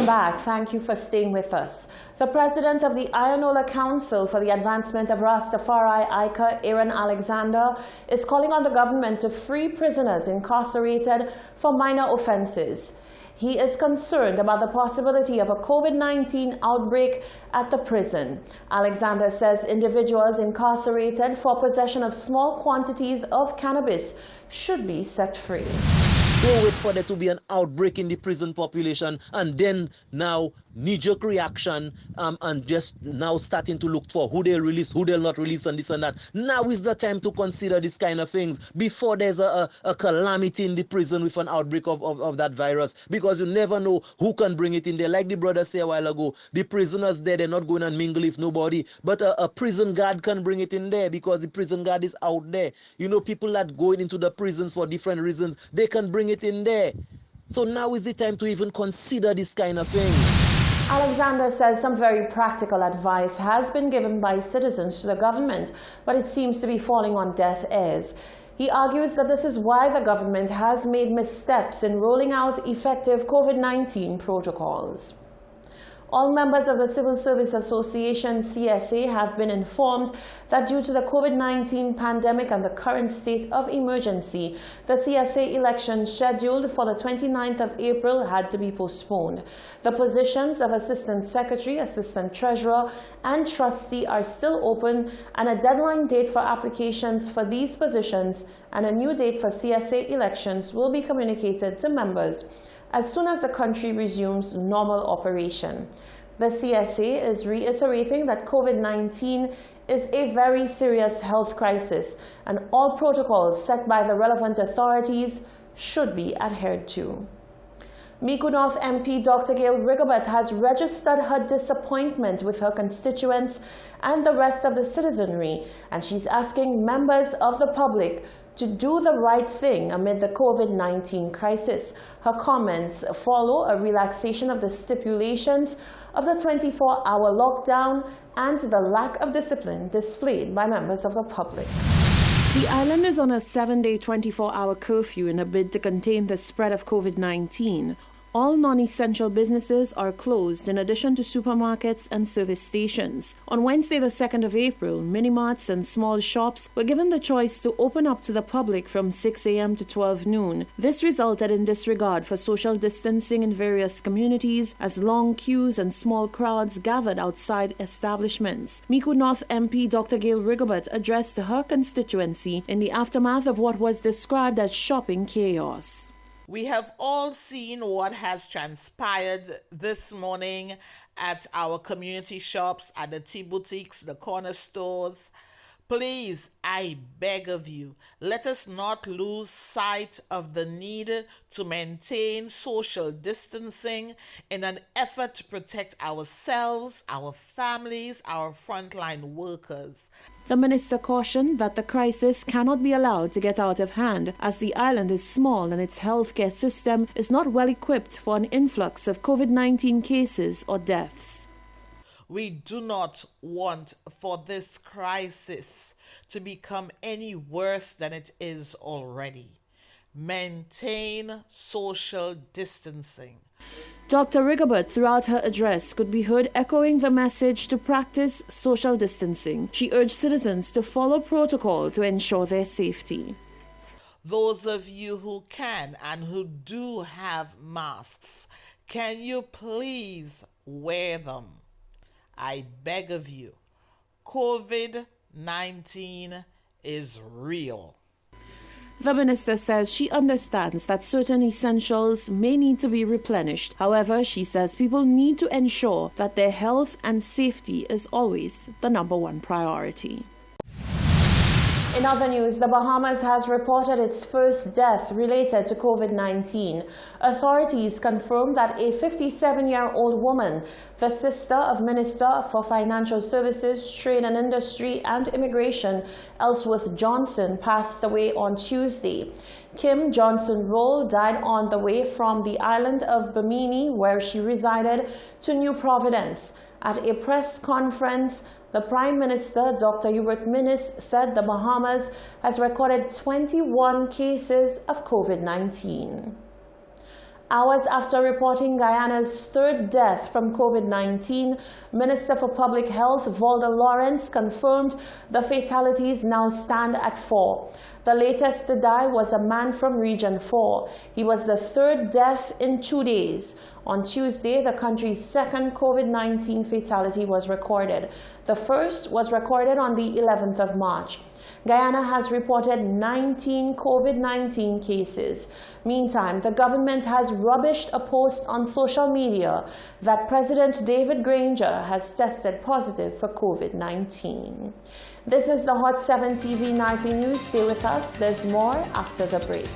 back. Thank you for staying with us. The president of the Ayanola Council for the Advancement of Rastafari, ICA, Aaron Alexander, is calling on the government to free prisoners incarcerated for minor offenses. He is concerned about the possibility of a COVID-19 outbreak at the prison. Alexander says individuals incarcerated for possession of small quantities of cannabis should be set free. Don't wait for there to be an outbreak in the prison population and then now knee-jerk reaction and just now starting to look for who they'll release, who they'll not release and this and that. Now is the time to consider this kind of things before there's a calamity in the prison with an outbreak of that virus, because you never know who can bring it in there. Like the brother said a while ago, the prisoners there, they're not going and mingle with nobody, but a prison guard can bring it in there because the prison guard is out there. You know, people that go into the prisons for different reasons, they can bring it in there. So now is the time to even consider this kind of thing. Alexander says some very practical advice has been given by citizens to the government, but it seems to be falling on deaf ears. He argues that this is why the government has made missteps in rolling out effective COVID-19 protocols. All members of the Civil Service Association, CSA, have been informed that due to the COVID-19 pandemic and the current state of emergency, the CSA election scheduled for the 29th of April had to be postponed. The positions of Assistant Secretary, Assistant Treasurer, and Trustee are still open, and a deadline date for applications for these positions and a new date for CSA elections will be communicated to members as soon as the country resumes normal operation. The CSA is reiterating that COVID-19 is a very serious health crisis and all protocols set by the relevant authorities should be adhered to. Micoud North MP Dr. Gail Rigobert has registered her disappointment with her constituents and the rest of the citizenry, and she's asking members of the public to do the right thing amid the COVID-19 crisis. Her comments follow a relaxation of the stipulations of the 24-hour lockdown and the lack of discipline displayed by members of the public. The island is on a 7-day, 24-hour curfew in a bid to contain the spread of COVID-19. All non-essential businesses are closed in addition to supermarkets and service stations. On Wednesday, the 2nd of April, mini-marts and small shops were given the choice to open up to the public from 6 a.m. to 12 noon. This resulted in disregard for social distancing in various communities as long queues and small crowds gathered outside establishments. Micoud North MP Dr. Gail Rigobert addressed to her constituency in the aftermath of what was described as shopping chaos. We have all seen what has transpired this morning at our community shops, at the tea boutiques, the corner stores. Please, I beg of you, let us not lose sight of the need to maintain social distancing in an effort to protect ourselves, our families, our frontline workers. The minister cautioned that the crisis cannot be allowed to get out of hand as the island is small and its healthcare system is not well equipped for an influx of COVID-19 cases or deaths. We do not want for this crisis to become any worse than it is already. Maintain social distancing. Dr. Rigobert, throughout her address, could be heard echoing the message to practice social distancing. She urged citizens to follow protocol to ensure their safety. Those of you who can and who do have masks, can you please wear them? I beg of you. COVID-19 is real. The minister says she understands that certain essentials may need to be replenished. However, she says people need to ensure that their health and safety is always the #1 priority. In other news, the Bahamas has reported its first death related to COVID-19. Authorities confirmed that a 57-year-old woman, the sister of Minister for Financial Services, Trade and Industry and Immigration, Ellsworth Johnson, passed away on Tuesday. Kim Johnson-Roll died on the way from the island of Bimini, where she resided, to New Providence. At a press conference, the Prime Minister, Dr. Hubert Minnis, said the Bahamas has recorded 21 cases of COVID-19. Hours after reporting Guyana's third death from COVID-19, Minister for Public Health Valda Lawrence confirmed the fatalities now stand at 4. The latest to die was a man from Region 4. He was the third death in 2 days. On Tuesday, the country's second COVID-19 fatality was recorded. The first was recorded on the 11th of March. Guyana has reported 19 COVID-19 cases. Meantime, the government has rubbished a post on social media that President David Granger has tested positive for COVID-19. This is the Hot 7 TV Nightly News. Stay with us. There's more after the break.